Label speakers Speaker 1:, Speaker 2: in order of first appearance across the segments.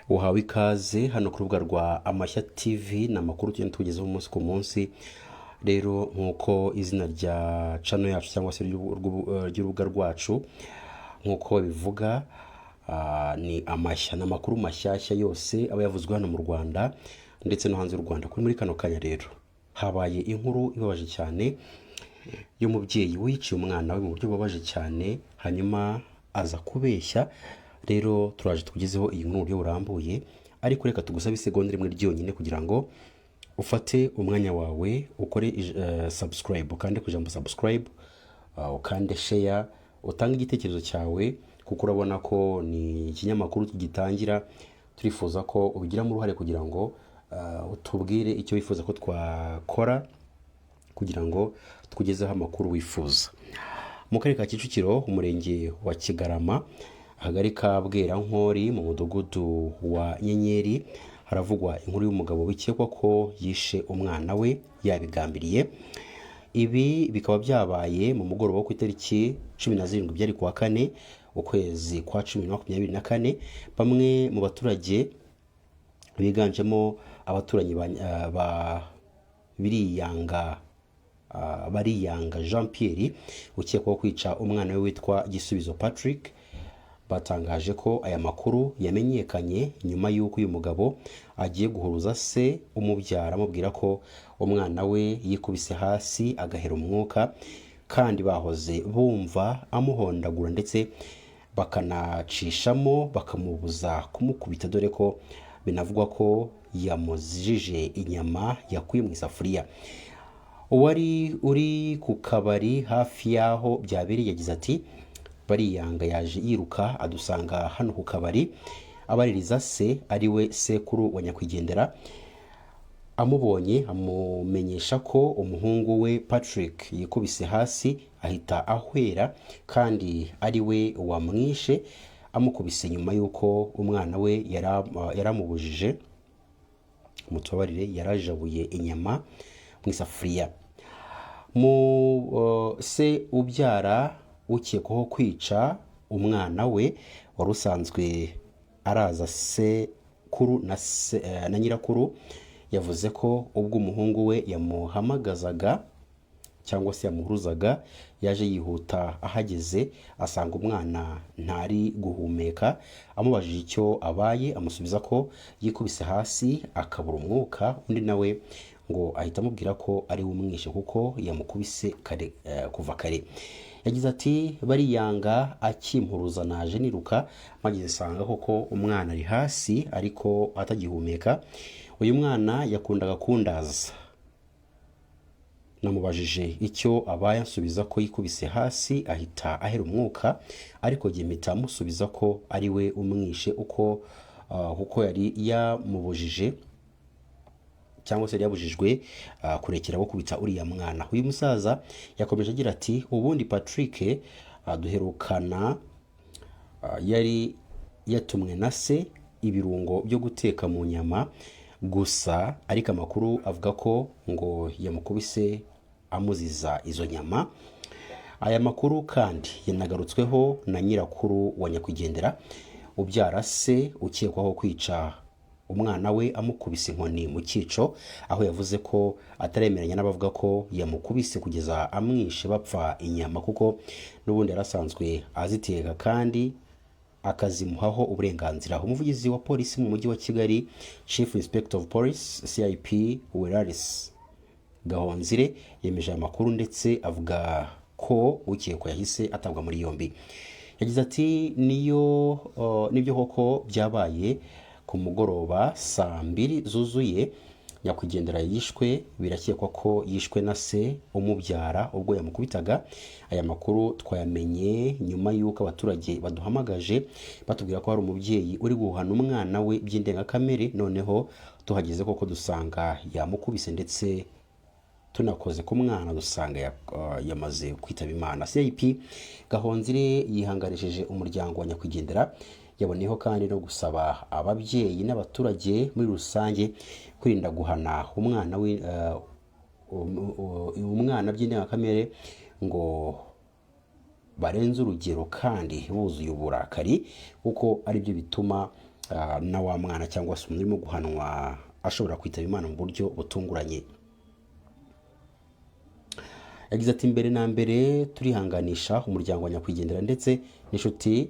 Speaker 1: uhawe ikaze hano ku rubuga rwa Amashya TV. Ni amakuru tugenda tugezeho umunsi ku munsi. Rero nk'uko izina rya channel yacu cyangwa se ry'urubuga rwacu nk'uko bivuga, ni amashya, n'amakuru mashyashya yose aba yavuzwe hano mu Rwanda ndetse no hanze y'u Rwanda. Kuri muri kano kanya rero habaye inkuru ibabaje cyane y'umubyeyi wiciye umwana we mu buryo bubabaje cyane, hanyuma aza kubeshya. Rero turaje tukugezeho iyi nkuru buryo burambuye, ariko reka tugusabe isegonda rimwe ryonyine kugira ngo ufate umwanya wawe ukore subscribe, ukande ku ijambo subscribe, ukande share, utange igitekerezo cyawe, kuko urabona ko ni ikinyamakuru gitangira. Turifuza ko ubigiramo uruhare kugira ngo utubwire icyo wifuza ko twakora kugira ngo tukugezeho amakuru wifuza. Mu karere ka Kicukiro, umurenge wa Kigarama, akagari ka Bwerankori, mu mudugudu wa Nyenyeri, haravugwa inkuru y'umugabo bikekwa ko yishe umwana we yabigambiriye. Ibi bikaba byabaye mu mugoroba wo ku itariki 17 byari kuwa kane ukwezi kwa 10/24. Bamwe mu baturage biganjemo abaturanyi Bariyanga Jean Pierre ukekwaho kwica umwana we witwa Gisubizo Patrick, batangaje ko aya makuru yamenyekanye nyuma y'uko uyu mugabo agiye guhuruza se umubyara, amubwira ko umwana we yikubise hasi agahera umwuka, kandi bahoze bumva amuhondagura ndetse bakanacishamo bakamubuza kumukubita, dore ko binavugwa ko yamuzijije inyama yakuye mu isafuriya. Uwari uri ku kabari hafi y'aho byabereye yagize ati, Bariyanga yaje yiruka adusanga hano ku kabari, abaririza se ari we sekuru wa nyakwigendera. Amubonye amumenyesha ko umuhungu we Patrick yikubise hasi, ahita ahwera kandi ari we wamwishe, amukubise nyuma y'uko umwana we yaramubujije, mutubabarire, yarajabuye inyama mu isafuriya. Se ubyara ukekwaho kwica umwana we wari usanzwe araza sekuru na nyirakuru, yavuze ko ubwo umuhungu we yamuhamagazaga cyangwa se yamuhuruzaga, yaje yihuta, ahageze asanga umwana ntari guhumeka. Amubajije icyo abaye, amusubiza ko yikubise hasi akabura umwuka. Undi nawe ngo ahita amubwira ko ari we umwishe kuko yamukubise kuva kare. Yagize ati, Bariyanga akimpuruza naje niruka, mageze sanga koko umwana ari hasi ariko atagihumeka. Uyu mwana yakundaga kundaza, namubajije icyo abaye, ansubiza ko yikubise hasi ahita ahera umwuka, ariko jye mpita amusubiza ko ari we umwishe kuko yari yamubujije cyangwa se yabujijwe kurekera gukubita uriya mwana. Uyu musaza yakomeje agira ati, ubundi Patrick duherukana yari yatumwe na se ibirungo byo guteka mu nyama gusa, ariko amakuru avuga ko ngo yamukubise amuziza izo nyama. Aya makuru kandi yanagarutsweho na nyirakuru wa nyakwigendera ubyara se ukekwaho kwica umwana we amukubise inkoni mu cyico, aho yavuze ko ataremeranya n'abavuga ko yamukubise kugeza amwishe bapfa inyama, kuko n'ubundi yarasanzwe aziteka kandi akazimuhaho uburenganzira. Umuvugizi wa polisi mu mujyi wa Kigali, Chief Inspector of Police CIP Urarira Gahonzire, yemeje aya makuru ndetse avuga ko ukekwa yahise atabwa muri yombi. Yagize ati, nibyo koko byabaye ku mugoroba saa 2 zuzuye nyakwigendera yishwe. Birakekwa ko yishwe na se umubyara ubwo yamukubitaga. Aya makuru twayamenye nyuma y'uko abaturage baduhamagaje batubwira ko hari umubyeyi uri guhana umwana we by'indengakamere, noneho tuhageze koko dusanga yamukubise ndetse tunakoze ku mwana dusanga yamaze kwitaba Imana. CIP Gahonzire yihanganishije umuryango wa nyakwigendera, yaboneyeho kandi no gusaba ababyeyi n'abaturage muri rusange kwirinda guhana umwana by'indengakamere ngo barenze urugero kandi buzuye uburakari, kuko ari byo bituma na wa mwana cyangwa se umuntu urimo guhanwa ashobora kwitaba Imana mu buryo butunguranye. Yagize ati mbere na mbere turihanganisha umuryango wa nyakwigendera ndetse n'inshuti,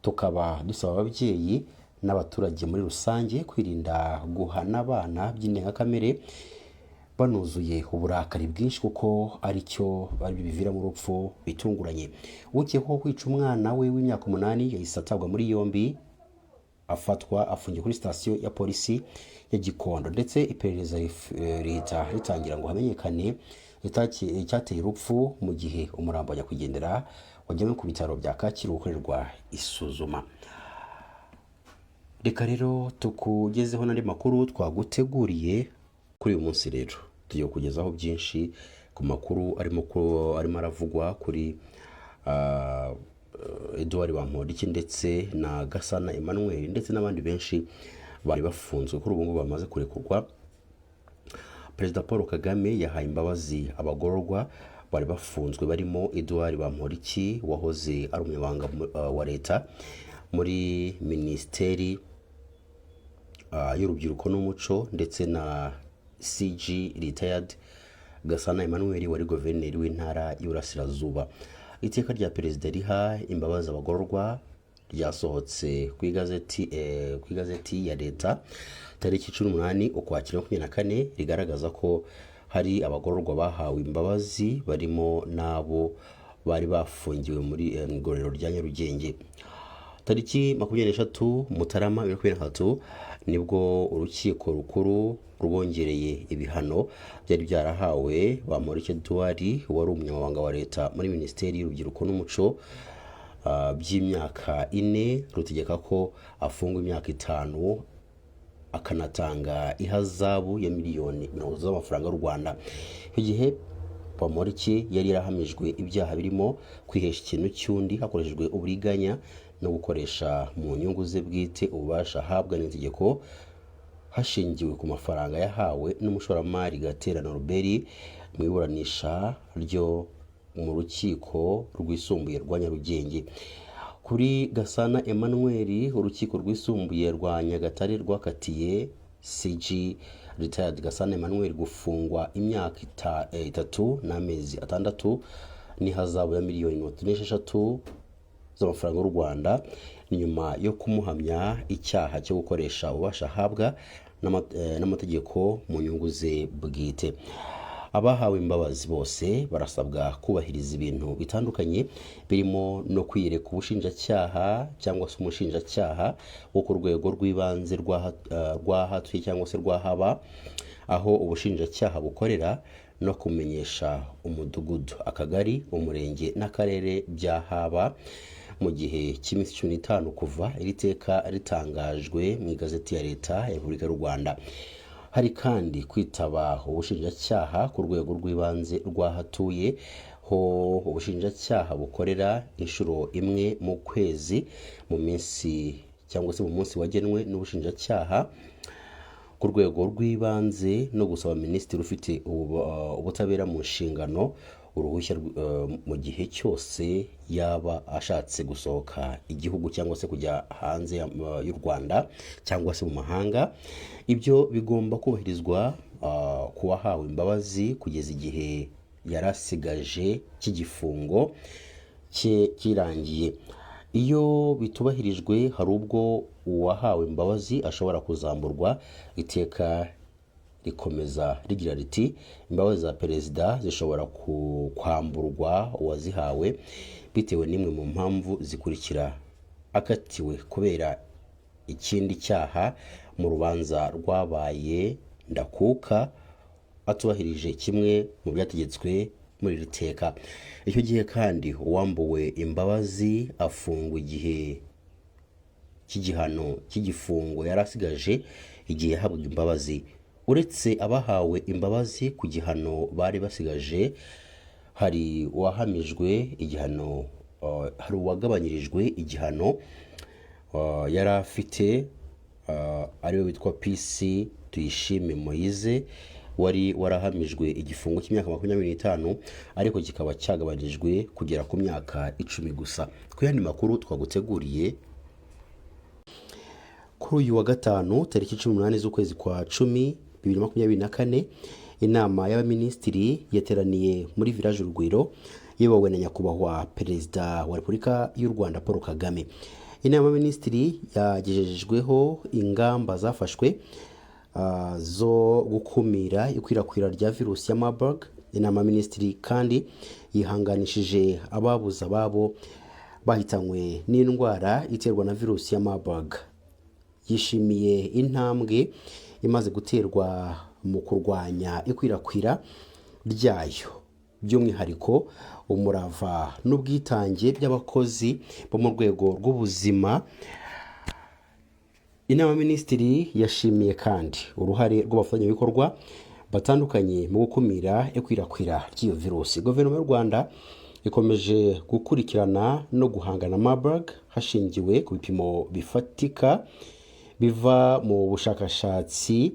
Speaker 1: tukaba dusaba ababyeyi n'abaturage muri rusange kwirinda guhana abana by'indengakamere banuzuye uburakari bwinshi, kuko aricyo biviramo urupfu bitunguranye. Ukekwaho kwica umwana we w'imyaka 8 yahise atabwa muri yombi, afatwa afungiye kuri sitasiyo ya polisi ya Gikondo, ndetse iperereza leta ritangira ngo hamenyekane icyateye urupfu, mu gihe umurambo wa nyakwigendera wajyanywe ku bitaro bya Kacyiru gukorerwa isuzuma. Reka rero tukugezeho n'andi makuru twaguteguriye kuri uyu munsi. Rero tugiye kugezaho byinshi ku makuru arimo aravugwa kuri Edouard Bamporiki ndetse na Gasana Emmanuel ndetse n'abandi benshi bari bafunzwe kuri ubu ngubu bamaze kurekurwa. Perezida Paul Kagame yahaye imbabazi abagororwa bari bafunzwe barimo Edouard Bamporiki wahoze ari umunyamabanga wa leta muri Minisiteri y'urubyiruko n'umuco, ndetse na CG retired Gasana Emmanuel wari guverineri w'intara y'Uburasirazuba. Iteka rya perezida riha imbabazi abagororwa ryasohotse ku igazeti ya leta tariki 18 Ukwakira 2024, rigaragaza ko hari abagororwa bahawe imbabazi barimo nabo bari bafungiwe muri igororero rya Nyarugenge. Tariki 23 Mutarama 2023 nibwo urukiko rukuru rubongereye ibihano byari byarahawe Bamporiki Edouard wari umunyamabanga wa leta muri Minisiteri y'urubyiruko n'umuco by'imyaka 4, rutegeka ko afungwa imyaka 5 akanatanga ihazabu ya miliyoni 50 z'amafaranga y'u Rwanda. Icyo gihe Bamporiki yari yarahamijwe ibyaha birimo kwihesha ikintu cy'undi hakoreshejwe uburiganya no gukoresha mu nyungu ze bwite ububasha ahabwa n'itegeko hashingiwe ku mafaranga yahawe n'umushoramari Gaterana Robert mu iburanisha ryo mu rukiko rwisumbuye rwa Nyarugenge. Kuri Gasana Emmanuel, urukiko rwisumbuye rwa Nyagatare rwakatiye CG retired Gasana Emmanuel gufungwa imyaka 3 n'amezi 6 n'ihazabu ya miliyoni 56 z'amafaranga y'u Rwanda, nyuma yo kumuhamya icyaha cyo gukoresha ububasha ahabwa n'amategeko mu nyungu ze bwite. Abahawe imbabazi bose barasabwa kubahiriza ibintu bitandukanye birimo no kwiyereka ubushinjacyaha cyangwa se umushinjacyaha wo ku rwego rw'ibanze rwahatuye cyangwa se rwahaba aho ubushinjacyaha bukorera, no kumenyesha umudugudu, akagari, umurenge n'akarere byahaba mu gihe cy'iminsi 15 kuva iri teka ritangajwe mu igazeti ya leta ya Repubulika y'u Rwanda. Hari kandi kwitaba ubushinjacyaha ku rwego rw'ibanze rwahatuye ho ubushinjacyaha bukorera inshuro imwe mu kwezi mu minsi cyangwa se mu munsi wagenwe n'ubushinjacyaha ku rwego rw'ibanze, no gusaba minisitiri ufite ubutabera mu nshingano uruhushya mu gihe cyose yaba ashatse gusohoka igihugu cyangwa se kujya hanze y'u Rwanda cyangwa se mu mahanga. Ibyo bigomba kubahirizwa ku wahawe imbabazi kugeza igihe yarasigaje cy'igifungo kirangiye. Iyo bitubahirijwe hari ubwo uwahawe imbabazi ashobora kuzamburwa. Iteka rikomeza rigira riti imbabazi za perezida zishobora kwamburwa uwazihawe bitewe n'imwe mu mpamvu zikurikira: akatiwe kubera ikindi cyaha mu rubanza rwabaye ndakuka, atubahirije kimwe mu byategetswe muri iri teka. Icyo gihe kandi uwambuwe imbabazi afungwa igihe cy'igihano cy'igifungo yarasigaje igihe yahabwaga imbabazi. Uretse abahawe imbabazi ku gihano bari basigaje, hari uwahamijwe igihano, hari uwagabanyirijwe igihano yari afite, ariwe witwa PC Tuyishime Moise, wari warahamijwe igifungo cy'imyaka 25 ariko kikaba cyagabanijwe kugera ku myaka 10 gusa. Ku yandi makuru twaguteguriye kuri uyu wa gatanu tariki 18 z'ukwezi kwa 10 2024 inama y'abaminisitiri yateraniye muri village Urugwiro iyobowe na nyakubahwa perezida wa Repubulika y'u Rwanda Paul Kagame. Inama y'abaminisitiri yagejejweho ingamba zafashwe zo gukumira ikwirakwira rya virusi ya Marburg. Inama y'abaminisitiri kandi yihanganishije ababuza babo bahitanywe n'indwara iterwa na virusi ya Marburg. Yishimiye intambwe imaze guterwa mu kurwanya ikwirakwira ryayo, by'umwihariko umurava n'ubwitange by'abakozi bo mu rwego rw'ubuzima. Inama y'abaminisitiri yashimiye kandi uruhare rw'abafatanyabikorwa batandukanye mu gukumira ikwirakwira ry'iyo virusi. Guverinoma y'u Rwanda ikomeje gukurikirana no guhangana Marburg hashingiwe ku bipimo bifatika biva mu bushakashatsi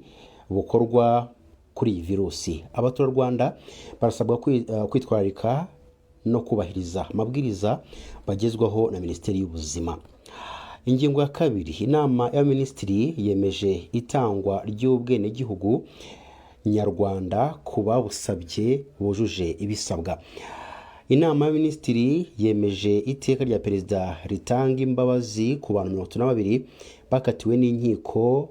Speaker 1: bukorwa kuri iyi virusi. Abaturarwanda barasabwa kwitwararika no kubahiriza amabwiriza bagezwaho na Minisiteri y'Ubuzima. Ingingo ya kabiri, inama y'abaminisitiri yemeje itangwa ry'ubwenegihugu nyarwanda ku babusabye bujuje ibisabwa. Inama y'abaminisitiri yemeje iteka rya perezida ritanga imbabazi ku bantu 32 bakatiwe n'inkiko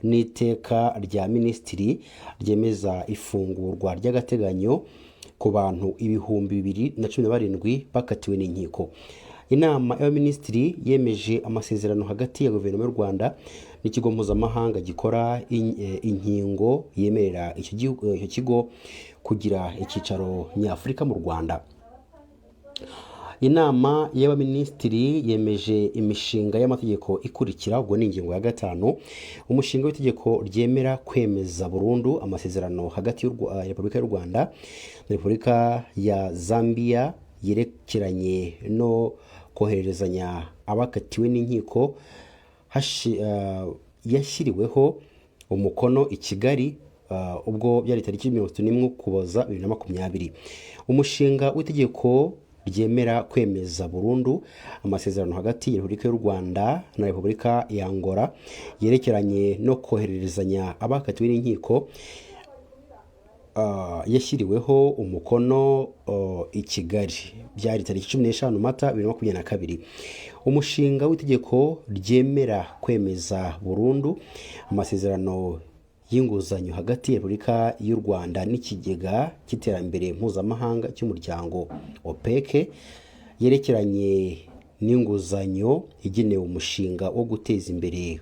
Speaker 1: n'iteka rya minisitiri ryemeza ifungurwa ry'agateganyo ku bantu 2017 bakatiwe n'inkiko. Inama y'abaminisitiri yemeje amasezerano hagati ya guverinoma y'u Rwanda n'ikigo mpuzamahanga gikora inkingo yemerera icyo kigo kugira icyicaro nyafurika mu Rwanda. Inama y'abaminisitiri yemeje imishinga y'amategeko ikurikira. Ubwo ni ingingo ya 5, umushinga w'itegeko ryemera kwemeza burundu amasezerano hagati ya Repubulika y'u Rwanda na Repubulika ya Zambia yerekeranye no kohererezanya abakatiwe n'inkiko yashyiriweho umukono i Kigali ubwo byari tariki 31 Ukuboza 2020. Umushinga w'itegeko ryemera kwemeza burundu amasezerano hagati ya Repubulika y'u Rwanda na Repubulika ya Angola yerekeranye no kohererezanya abakatiwe n'inkiko yashyiriweho umukono i Kigali byari tariki 15 Mata 2022. Umushinga w'itegeko ryemera kwemeza burundu amasezerano y'inguzanyo hagati ya Repubulika y'u Rwanda n'ikigega cy'iterambere mpuzamahanga cy'umuryango OPEC yerekeranye n'inguzanyo igenewe umushinga wo guteza imbere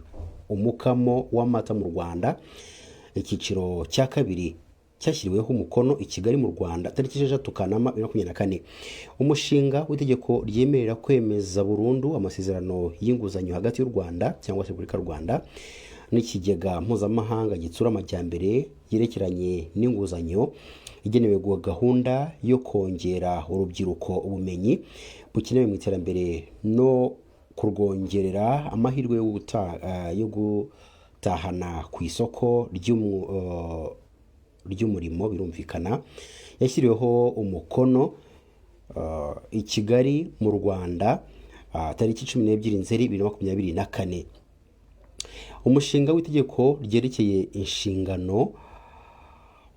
Speaker 1: umukamo w'amata mu Rwanda. Icyiciro cya kabiri cyashyiriweho umukono i Kigali mu Rwanda tariki 6 Kanama 2024. Umushinga w'itegeko ryemerera kwemeza burundu amasezerano y'inguzanyo hagati y'u Rwanda cyangwa se Repubulika y'u Rwanda n'ikigega mpuzamahanga gitsura amajyambere yerekeranye n'inguzanyo igenewe gahunda yo kongera urubyiruko ubumenyi bukenewe mu iterambere no kurwongerera amahirwe yo gutahana ku isoko ry'umurimo. Birumvikana yashyiriweho umukono i Kigali mu Rwanda tariki 12 Nzeri 2024. Umushinga w'itegeko ryerekeye inshingano,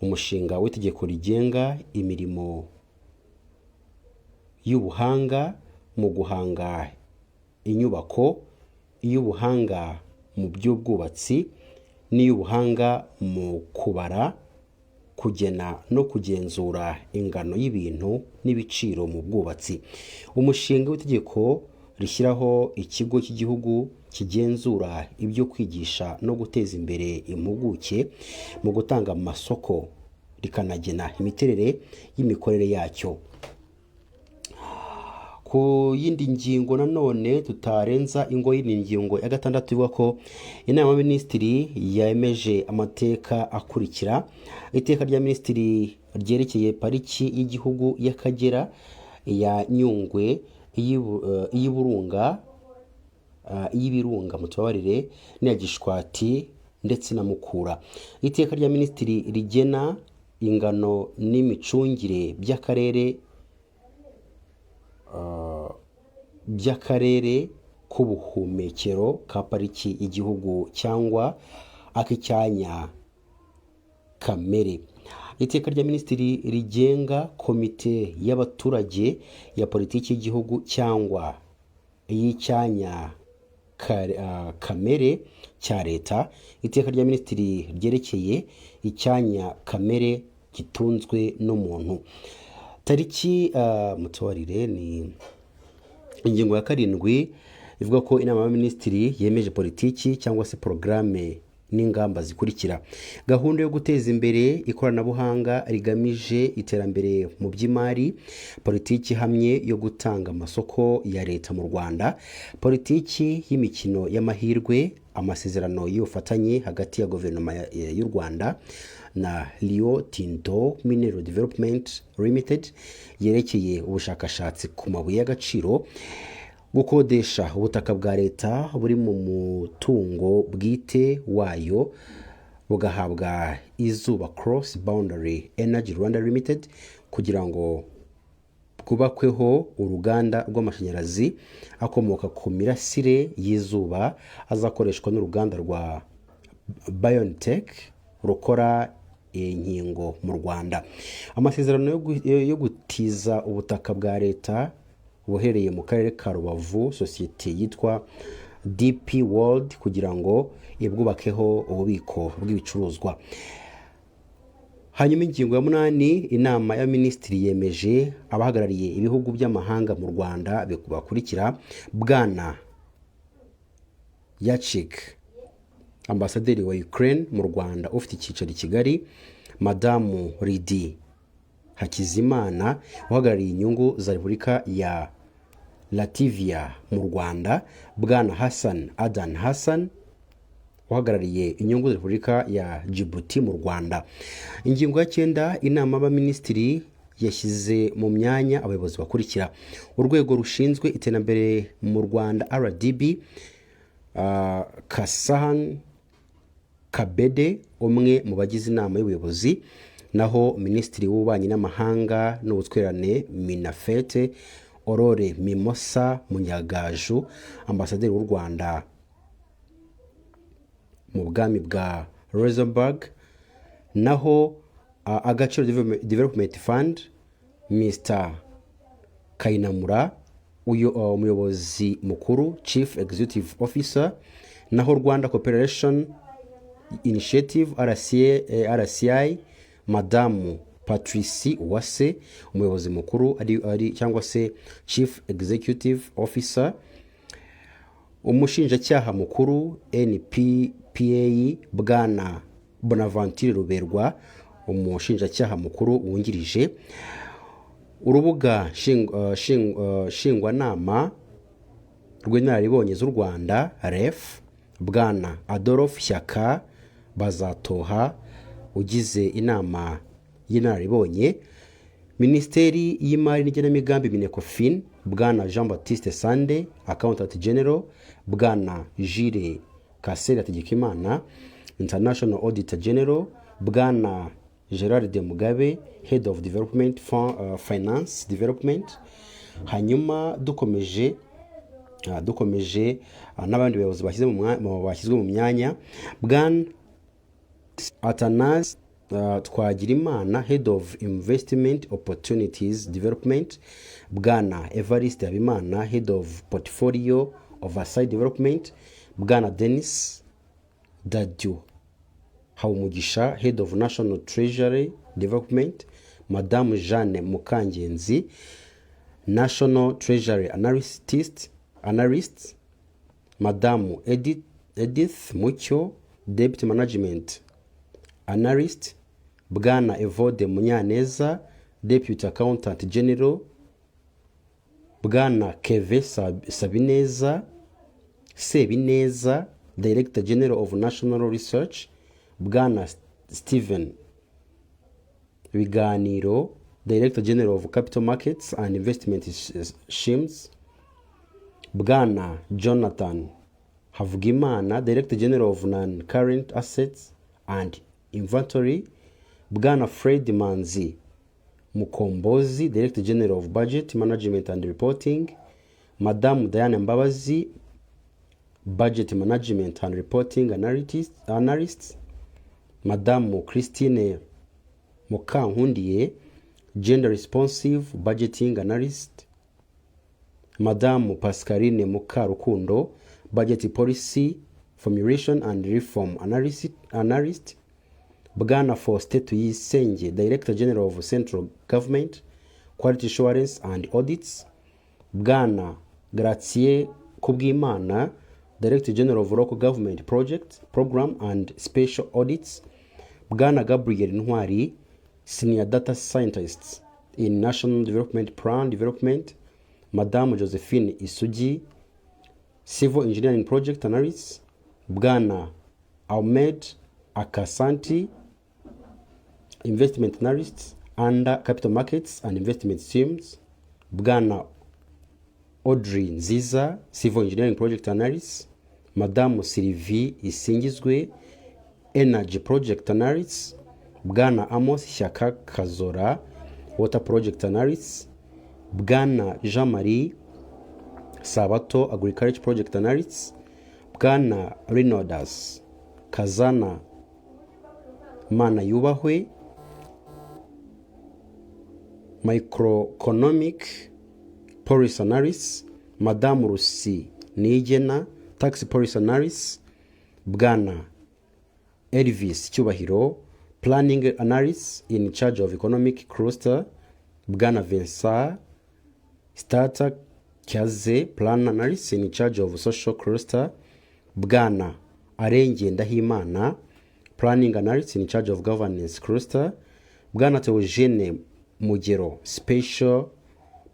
Speaker 1: umushinga w'itegeko rigenga imirimo y'ubuhanga mu guhanga inyubako, iy'ubuhanga mu by'ubwubatsi n'iy'ubuhanga mu kubara, kugena no kugenzura ingano y'ibintu n'ibiciro mu bwubatsi. Umushinga w'itegeko rishyiraho ikigo cy'igihugu kigenzura ibyo kwigisha no guteza imbere impuguke mu gutanga amasoko rikanagena imiterere y'imikorere yacyo. Ku yindi ngingo nanone tutarenza ingo y'ingingo ya 6 ivuga ko inama y'abaminisitiri yemeje amateka akurikira. Iteka rya minisitiri ryerekeye pariki y'igihugu y'Akagera, ya Nyungwe, iy'Ibirunga mutubabarire n'iya Gishwati ndetse na Mukura. Iteka rya minisitiri rigena ingano n'imicungire by'akarere k'ubuhumekero ka pariki y'igihugu cyangwa ak'icyanya kamere. Iteka rya Minisitiri rigenga komite y'abaturage ya politiki y'igihugu cyangwa y'icyanya kamere cya leta. Iteka rya Minisitiri ryerekeye icyanya kamere gitunzwe n'umuntu. Tariki mutubarire ni ingingo ya 7 ivuga ko inama y'abaminisitiri yemeje politiki cyangwa se porogaramu n'ingamba zikurikira. Gahunda yo guteza imbere ikoranabuhanga rigamije iterambere mu by'imari, politiki hamwe yo gutanga amasoko ya leta mu Rwanda, politiki y'imikino y'amahirwe, amasezerano y'ubufatanye hagati ya guverinoma y'u Rwanda na Rio Tinto Mineral Development Limited yerekeye ubushakashatsi ku mabuye y'agaciro, gukodesha ubutaka bwa leta buri mu mutungo bwite wayo bugahabwa Izuba Cross Boundary Energy Rwanda Limited kugira ngo bwubakweho uruganda rw'amashanyarazi akomoka ku mirasire y'izuba azakoreshwa n'uruganda rwa BioNTech rukora inkingo mu Rwanda. Amasezerano yo gutiza ubutaka bwa leta buhereye mu karere ka Rubavu, sosiyete yitwa DP World kugira ngo ibwubakeho ububiko bw'ibicuruzwa. Hanyuma ingingo ya 8, inama ya minisitiri yemeje abahagarariye ibihugu by'amahanga mu Rwanda bakurikira: Bwana Yachik, ambasaderi wa Ukraine mu Rwanda ufite icyicaro i Kigali; Madamu Lydie Hakizimana uhagarariye inyungu za Repubulika ya Latvia mu Rwanda; Bwana Hassan Adan Hassan uhagarariye inyungu za Repubulika ya Djibouti mu Rwanda. Ingingo ya 9, inama y'abaminisitiri yashyize mu myanya abayobozi bakurikira: urwego rushinzwe iterambere mu Rwanda RDB, Kasahan Kabede umwe mu bagize inama y'ubuyobozi, naho minisitiri w'ububanyi n'amahanga n'ubutwererane Minafete Aurore Mimosa Munyagaju, ambasaderi w'u Rwanda mu bwami bwa Luxembourg, naho Agaciro Development Fund Mr. Kayinamura umuyobozi mukuru Chief Executive Officer, naho Rwanda Cooperation Initiative RCI Madamu Patricie Uwase umuyobozi mukuru ari cyangwa se Chief Executive Officer. Umushinjacyaha mukuru NPPA Bwana Bonaventure Ruberwa umushinjacyaha mukuru wungirije. Urubuga shingwanama rw'inararibonye z'u Rwanda REF Bwana Adolphe Shyaka Bazatoha ugize inama y'inararibonye. Minisiteri y'imari n'igenamigambi Minecofin Bwana Jean Baptiste Sande Accountant General, Bwana Jire Kaseri Hategekimana International Auditor General, Bwana Gerard Mugabe Head of Development Finance Development. Hanyuma dukomeje n'abandi bayobozi bashyizwe mu myanya: Bwana Atanas Twagirimana Head of Investment Opportunities Development, Bwana Evariste Habimana Head of Portfolio Oversight Development, Bwana Denis Dadju Habumugisha Head of National Treasury Development, Madame Jeanne Mukangenzi National Treasury Analyst, Madame Edith Mucyo Debt Management Analyst, Bwana Evode Munyaneza Deputy Accountant General, Bwana Keve Sebineza Director General of National Research, Bwana Stephen Biganiro Director General of Capital Markets and Investment Schemes, Bwana Jonathan Havugimana Director General of Non-Current Assets and Inventory, Bwana Fred Manzi Mukombozi Director General of Budget Management and Reporting, Madame Diane Mbabazi budget management and reporting analysts, Madamu Christine Mukankundiye, gender responsive budgeting analyst, Madamu Pascaline Mukarukundo, budget policy formulation and reform analyst, Bwana Faustin Tuyisenge, Director General of Central Government, Quality Assurance and Audits, Bwana Grazie Kubwimana, Director General of Local Government Project, Program and Special Audits, Bwana Gabriel Ntwari, Senior Data Scientist in National Development Plan Development, Madame Josephine Isugi, Civil Engineering Project Analyst, Bwana Ahmed Akasanti, Investment Analyst under Capital Markets and Investment Streams, Bwana Audrey Nziza, Civil Engineering Project Analyst, Madamu Sylvie Isingizwe, Energy Project Analyst, Bwana Amos Shyaka Kazora, Water Project Analyst, Bwana Jean-Marie Sabato, Agriculture Project Analyst, Bwana Reynolds Kazana Mana Yubahwe, Microeconomic Policy Analyst, Madamu Rusi Nigena, Tax Policy Analyst, Bwana Elvis Cyubahiro, Planning Analyst in charge of Economic Cluster, Bwana Vincent Starter Kyaze, Plan Analyst in charge of Social Cluster, Bwana Arenge Ndahimana, Planning Analyst in charge of Governance Cluster, Bwana Theogene Mugero, Special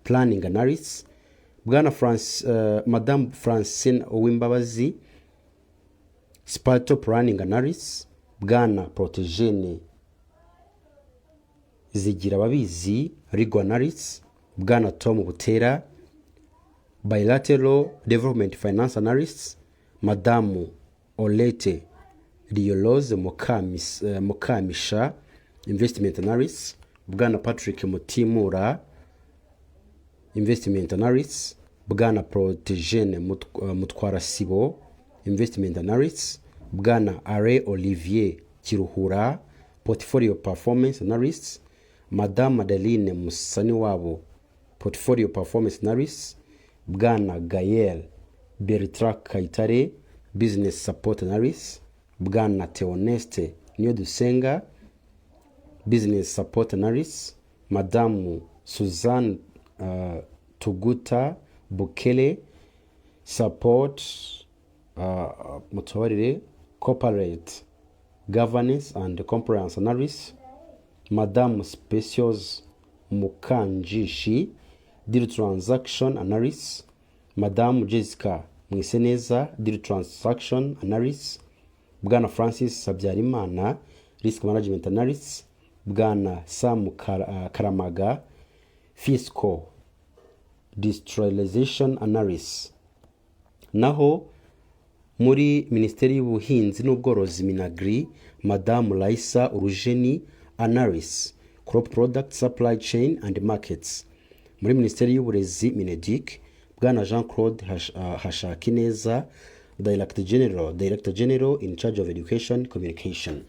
Speaker 1: Planning Analyst, Bwana Madame Francine Uwimbabazi, Spato Planning Analyst, Bwana Protégene Zigira Babizi, Legal Analyst, Bwana Tom Butera, Bilateral Development Finance Analyst, Madamu Olete Rioloze Mukamisha, Investment Analyst, Bwana Patrick Mutimura, Investment Analyst, Bwana Protégene Mutwarasibo, Investment Analyst, Bwana Are Olivier Kiruhura, Portfolio Performance Analyst, Madame Madeline Musaniwabo, Portfolio Performance Analyst, Bwana Gael Bertrand Kaitare, Business Support Analyst, Bwana Theoneste Nyodusenga, Business Support Analyst, Madamu Suzanne Tuguta Bukele, Support Mutuarire, Corporate Governance and Compliance Analyst, Madame Specials Mukanjishi, Deal Transaction Analyst, Madame Jessica Mwiseneza, Deal Transaction Analyst, Bwana Francis Sabyarimana, Risk Management Analyst, Bwana Sam Karamaga, Fiscal Decentralization Analyst. Naho muri Minisiteri y'Ubuhinzi n'Ubworozi Minagri, Madamu Laisa Urujeni Analyst, Crop Product Supply Chain and Markets. Muri Minisiteri y'Uburezi Mineduc, Bwana Jean-Claude Hashakineza, Director General in charge of Education Communication.